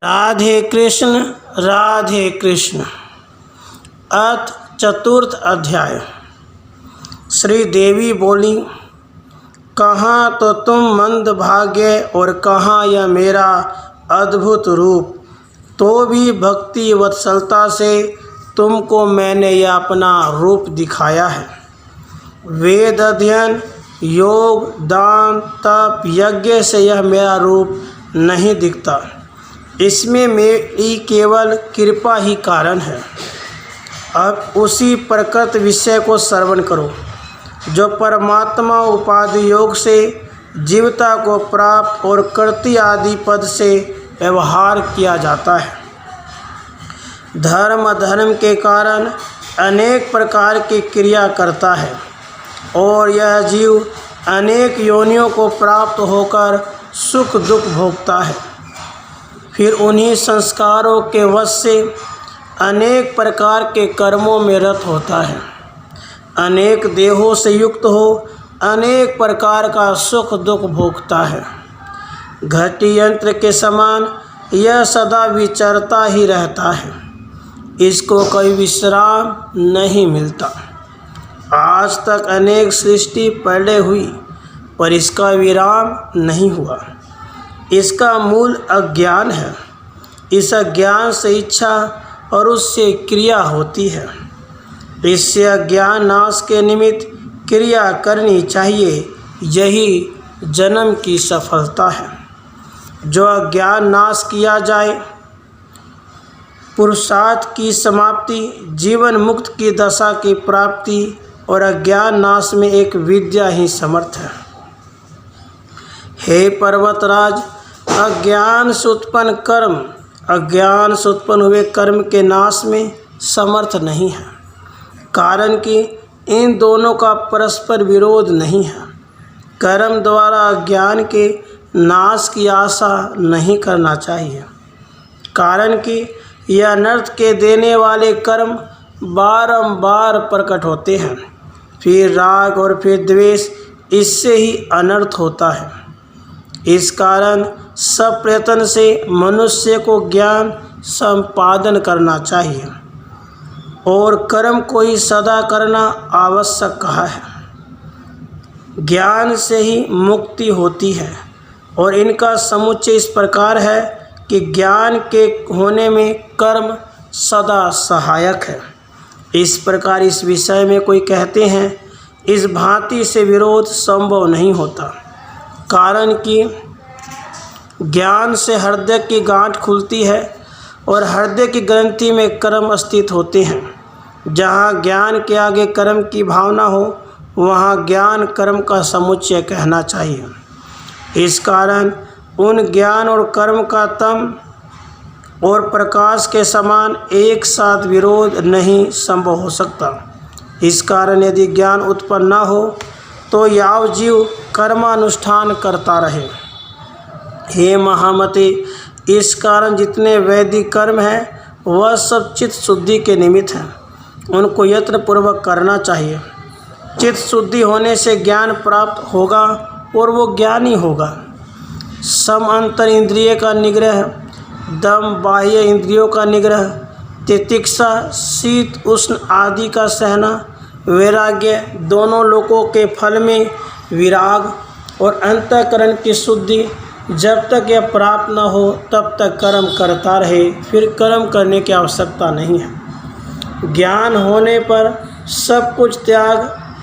राधे कृष्ण। अथ चतुर्थ अध्याय। श्री देवी बोली, कहाँ तो तुम मंदभाग्य और कहाँ यह मेरा अद्भुत रूप। तो भी भक्ति वत्सलता से तुमको मैंने यह अपना रूप दिखाया है। वेद अध्ययन, योग, दान, तप, यज्ञ से यह मेरा रूप नहीं दिखता। इसमें मेरी केवल कृपा ही कारण है। अब उसी प्रकृत विषय को श्रवण करो जो परमात्मा उपाधि योग से जीवता को प्राप्त और कर्ति आदि पद से व्यवहार किया जाता है। धर्म अधर्म के कारण अनेक प्रकार की क्रिया करता है और यह जीव अनेक योनियों को प्राप्त होकर सुख दुख भोगता है। फिर उन्हीं संस्कारों के वश से अनेक प्रकार के कर्मों में रत होता है। अनेक देहों से युक्त हो अनेक प्रकार का सुख दुख भोगता है। घटी यंत्र के समान यह सदा विचरता ही रहता है। इसको कोई विश्राम नहीं मिलता। आज तक अनेक सृष्टि पहले हुई पर इसका विराम नहीं हुआ। इसका मूल अज्ञान है। इस अज्ञान से इच्छा और उससे क्रिया होती है। इससे अज्ञान नाश के निमित्त क्रिया करनी चाहिए। यही जन्म की सफलता है। जो अज्ञान नाश किया जाए, पुरुषार्थ की समाप्ति, जीवन मुक्त की दशा की प्राप्ति और अज्ञान नाश में एक विद्या ही समर्थ है। हे पर्वतराज, अज्ञान से उत्पन्न कर्म अज्ञान से उत्पन्न हुए कर्म के नाश में समर्थ नहीं है। कारण कि इन दोनों का परस्पर विरोध नहीं है। कर्म द्वारा अज्ञान के नाश की आशा नहीं करना चाहिए। कारण कि यह अनर्थ के देने वाले कर्म बारंबार प्रकट होते हैं। फिर राग और फिर द्वेष, इससे ही अनर्थ होता है। इस कारण सब प्रयत्न से मनुष्य को ज्ञान संपादन करना चाहिए और कर्म को ही सदा करना आवश्यक कहा है। ज्ञान से ही मुक्ति होती है और इनका समुच्चय इस प्रकार है कि ज्ञान के होने में कर्म सदा सहायक है। इस प्रकार इस विषय में कोई कहते हैं, इस भांति से विरोध संभव नहीं होता। कारण कि ज्ञान से हृदय की गांठ खुलती है और हृदय की ग्रंथि में कर्म स्थित होते हैं। जहाँ ज्ञान के आगे कर्म की भावना हो वहाँ ज्ञान कर्म का समुच्चय कहना चाहिए। इस कारण उन ज्ञान और कर्म का तम और प्रकाश के समान एक साथ विरोध नहीं संभव हो सकता। इस कारण यदि ज्ञान उत्पन्न न हो तो याव जीव कर्मानुष्ठान करता रहे। हे महामते, इस कारण जितने वैदिक कर्म हैं वह सब चित्त शुद्धि के निमित्त हैं। उनको यत्न पूर्वक करना चाहिए। चित्त शुद्धि होने से ज्ञान प्राप्त होगा और वो ज्ञानी होगा। सम अंतर इंद्रिय का निग्रह, दम बाह्य इंद्रियों का निग्रह, तितिक्षा शीत उष्ण आदि का सहना, वैराग्य, दोनों लोकों के फल में विराग और अंतःकरण की शुद्धि, जब तक यह प्राप्त न हो तब तक कर्म करता रहे। फिर कर्म करने की आवश्यकता नहीं है। ज्ञान होने पर सब कुछ त्याग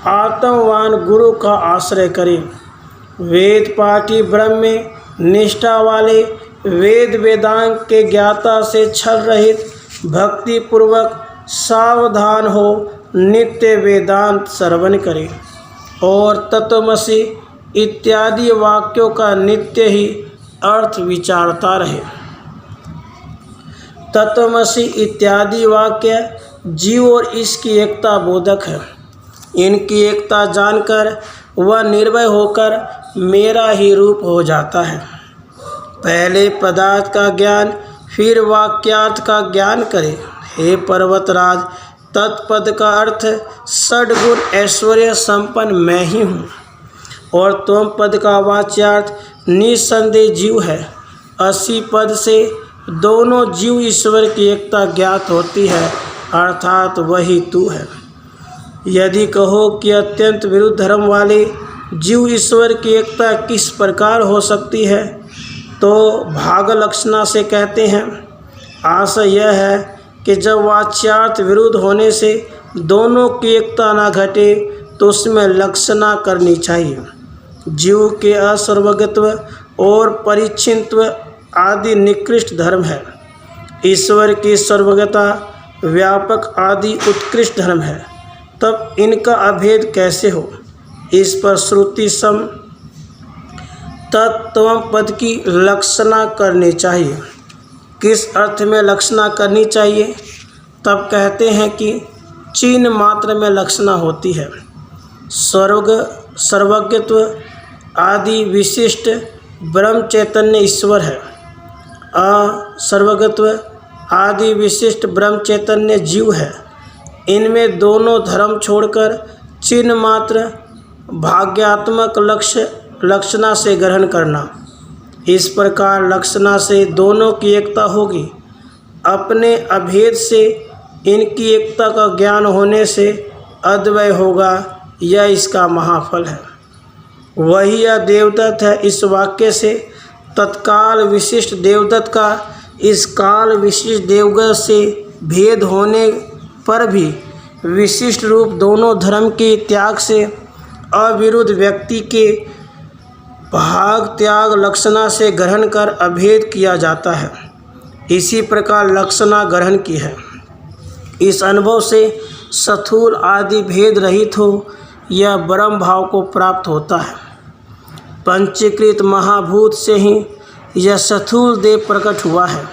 आत्मवान गुरु का आश्रय करें। वेद पाठी ब्रह्म में निष्ठा वाले वेद वेदांग के ज्ञाता से छल रहित भक्ति पूर्वक सावधान हो नित्य वेदांत श्रवण करें और तत्वमसि इत्यादि वाक्यों का नित्य ही अर्थ विचारता रहे। तत्वमसि इत्यादि वाक्य जीव और इसकी एकता बोधक है। इनकी एकता जानकर वह निर्भय होकर मेरा ही रूप हो जाता है। पहले पदार्थ का ज्ञान फिर वाक्यार्थ का ज्ञान करें। हे पर्वतराज, तत्पद का अर्थ षड्गुण ऐश्वर्य संपन्न मैं ही हूँ और त्वम पद का वाच्यार्थ निसंदेह जीव है। 80 पद से दोनों जीव ईश्वर की एकता ज्ञात होती है, अर्थात वही तू है। यदि कहो कि अत्यंत विरुद्ध धर्म वाले जीव ईश्वर की एकता किस प्रकार हो सकती है, तो भाग लक्षणा से कहते हैं। आशय यह है कि जब वाच्यार्थ विरुद्ध होने से दोनों की एकता न घटे तो उसमें लक्षणा करनी चाहिए। जीव के असर्वगत्व और परिच्छिन्नत्व आदि निकृष्ट धर्म है। ईश्वर की सर्वगता व्यापक आदि उत्कृष्ट धर्म है। तब इनका अभेद कैसे हो, इस पर श्रुति सम तत्व पद की लक्षणा करनी चाहिए। किस अर्थ में लक्षणा करनी चाहिए? तब कहते हैं कि चिन्ह मात्र में लक्षणा होती है। सर्वज्ञत्व आदि विशिष्ट ब्रह्म चैतन्य ईश्वर है। असर्वज्ञत्व आदि विशिष्ट ब्रह्म चैतन्य जीव है। इनमें दोनों धर्म छोड़कर चिन्ह मात्र भाग्यात्मक लक्षणा से ग्रहण करना। इस प्रकार लक्षणा से दोनों की एकता होगी। अपने अभेद से इनकी एकता का ज्ञान होने से अद्वय होगा, यह इसका महाफल है। वही यह देवदत्त है। इस वाक्य से तत्काल विशिष्ट देवदत्त का इस काल विशिष्ट देवगत से भेद होने पर भी विशिष्ट रूप दोनों धर्म के त्याग से अविरुद्ध व्यक्ति के भाग त्याग लक्षणा से ग्रहण कर अभेद किया जाता है। इसी प्रकार लक्षणा ग्रहण की है। इस अनुभव से स्थूल आदि भेद रहित हो यह ब्रह्म भाव को प्राप्त होता है। पंचीकृत महाभूत से ही यह स्थूल देह प्रकट हुआ है।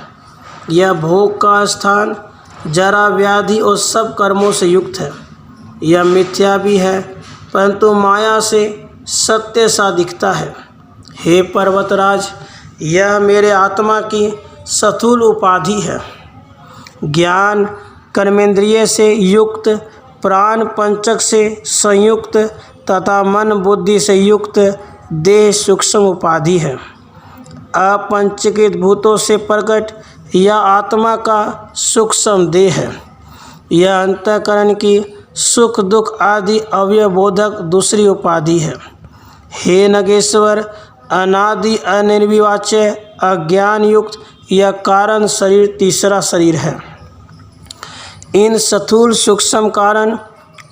यह भोग का स्थान, जरा व्याधि और सब कर्मों से युक्त है। यह मिथ्या भी है, परंतु माया से सत्य सा दिखता है। हे पर्वतराज, यह मेरे आत्मा की स्थूल उपाधि है। ज्ञान कर्मेंद्रिय से युक्त, प्राण पंचक से संयुक्त तथा मन बुद्धि से युक्त देह सूक्ष्म उपाधि है। अपंचीकृत भूतों से प्रकट यह आत्मा का सूक्ष्म देह है। यह अंतःकरण की सुख दुख आदि अवयवबोधक दूसरी उपाधि है। हे नगेश्वर, अनादि अनिर्विवाच्य अज्ञान युक्त यह कारण शरीर तीसरा शरीर है। इन स्थूल सूक्ष्म कारण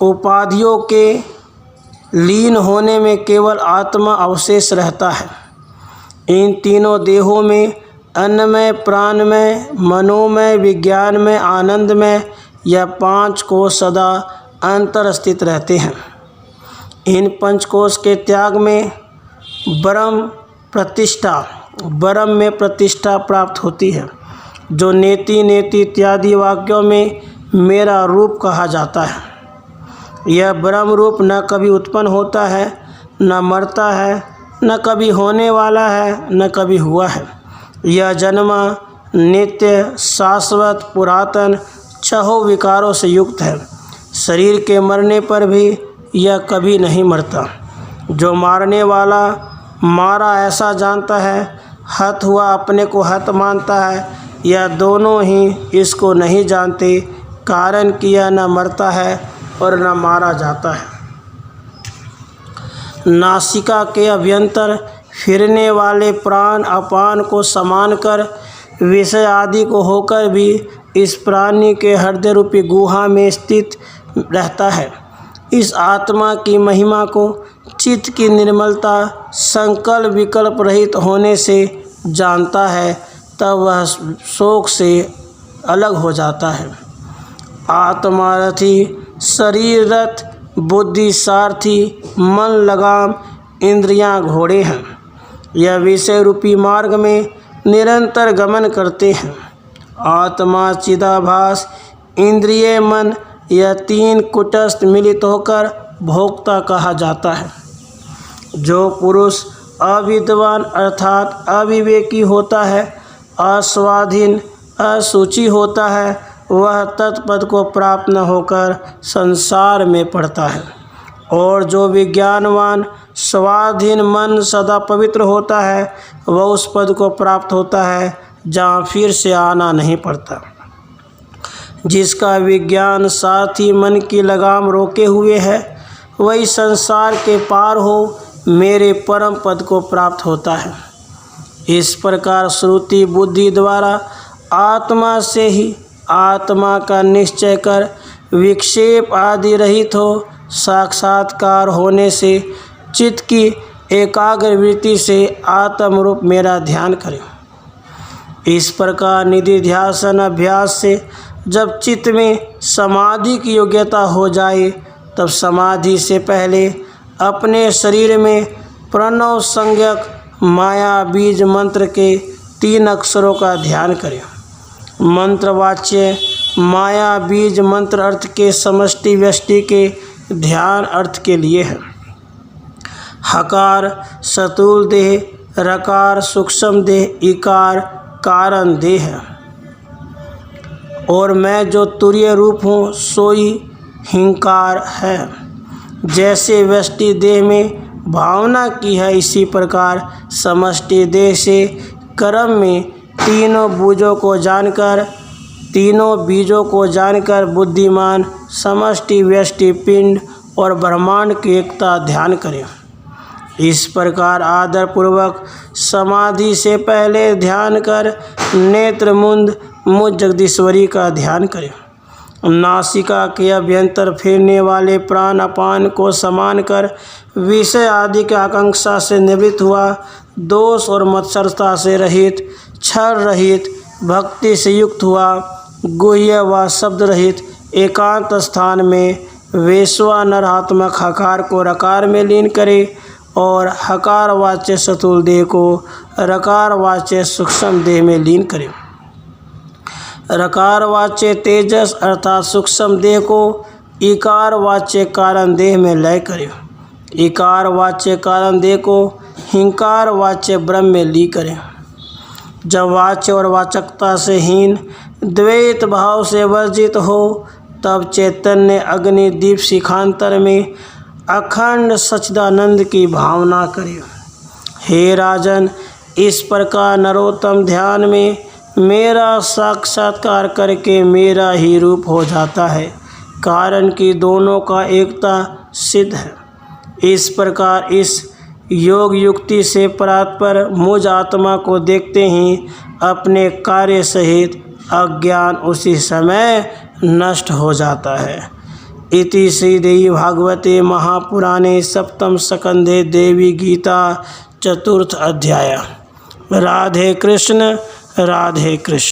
उपाधियों के लीन होने में केवल आत्मा अवशेष रहता है। इन तीनों देहों में अन्नमय, प्राणमय, मनोमय, विज्ञानमय, आनंदमय यह पांच कोश सदा अंतर स्थित रहते हैं। इन पंचकोश के त्याग में ब्रह्म में प्रतिष्ठा प्राप्त होती है, जो नेति नेति इत्यादि वाक्यों में मेरा रूप कहा जाता है। यह ब्रह्म रूप न कभी उत्पन्न होता है, न मरता है, न कभी होने वाला है, न कभी हुआ है। यह जन्मा, नित्य, शाश्वत, पुरातन, छहों विकारों से युक्त है। शरीर के मरने पर भी यह कभी नहीं मरता। जो मारने वाला मारा ऐसा जानता है, हत हुआ अपने को हत मानता है, यह दोनों ही इसको नहीं जानते, कारण कि यह न मरता है और न मारा जाता है। नासिका के अभ्यंतर फिरने वाले प्राण अपान को समान कर विषय आदि को होकर भी इस प्राणी के हृदय रूपी गुहा में स्थित रहता है। इस आत्मा की महिमा को चित्त की निर्मलता संकल्प विकल्प रहित होने से जानता है, तब वह शोक से अलग हो जाता है। आत्मारथी, शरीर रथ, बुद्धि सारथी, मन लगाम, इंद्रियां घोड़े हैं। यह विषय रूपी मार्ग में निरंतर गमन करते हैं। आत्मा, चिदाभास, इंद्रिय, मन यह तीन कुटस्थ मिलित होकर भोक्ता कहा जाता है। जो पुरुष अविद्वान अर्थात अविवेकी होता है, अस्वाधीन, असुचि होता है, वह तत्पद को प्राप्त न होकर संसार में पड़ता है। और जो विज्ञानवान स्वाधीन मन सदा पवित्र होता है, वह उस पद को प्राप्त होता है जहाँ फिर से आना नहीं पड़ता, जिसका विज्ञान साथ ही मन की लगाम रोके हुए है, वही संसार के पार हो मेरे परम पद को प्राप्त होता है। इस प्रकार श्रुति बुद्धि द्वारा आत्मा से ही आत्मा का निश्चय कर विक्षेप आदि रहित हो साक्षात्कार होने से चित्त की एकाग्र वृत्ति से आत्म रूप मेरा ध्यान करें। इस प्रकार निधिध्यासन अभ्यास से जब चित्त में समाधि की योग्यता हो जाए, तब समाधि से पहले अपने शरीर में प्रणव संज्ञक माया बीज मंत्र के 3 अक्षरों का ध्यान करें। मंत्रवाच्य माया बीज मंत्र अर्थ के समष्टि व्यष्टि के ध्यान अर्थ के लिए है। हकार स्थूल देह, रकार सूक्ष्म देह, इकार कारण देह है, और मैं जो तुरीय रूप हूँ सोई हिंकार है। जैसे व्यष्टि देह में भावना की है, इसी प्रकार समष्टि देह से कर्म में तीनों बीजों को जानकर बुद्धिमान समष्टि व्यष्टि पिंड और ब्रह्मांड की एकता ध्यान करें। इस प्रकार आदर पूर्वक समाधि से पहले ध्यान कर नेत्र मुंद मुझ जगदीश्वरी का ध्यान करें। नासिका के अभ्यंतर फिरने वाले प्राण अपान को समान कर विषय आदि की आकांक्षा से निवृत्त हुआ, दोष और मत्सरता से रहित, छल रहित, भक्ति से युक्त हुआ, गुह्य व शब्द रहित एकांत स्थान में वैश्वानरात्मक हकार को रकार में लीन करे और हकार वाच्य स्थूल देह को रकार वाच्य सूक्ष्म देह में लीन करे। रकार वाच्य तेजस अर्थात सूक्ष्म देह को इकार वाच्य कारण देह में लय करे। इकार वाच्य कारण देह को हिंकार वाच्य ब्रह्म में ली करें। जब वाच्य और वाचकता से हीन द्वैत भाव से वर्जित हो, तब चैतन्य अग्नि दीप शिखांतर में अखंड सच्चिदानंद की भावना करें। हे राजन, इस प्रकार नरोत्तम ध्यान में मेरा साक्षात्कार करके मेरा ही रूप हो जाता है, कारण कि दोनों का एकता सिद्ध है। इस प्रकार इस योग युक्ति से परात्पर मुझ आत्मा को देखते ही अपने कार्य सहित अज्ञान उसी समय नष्ट हो जाता है। इति श्रीदेवी भागवते महापुराणे सप्तम स्कंधे देवी गीता चतुर्थ अध्याय। राधे कृष्ण राधे कृष्ण।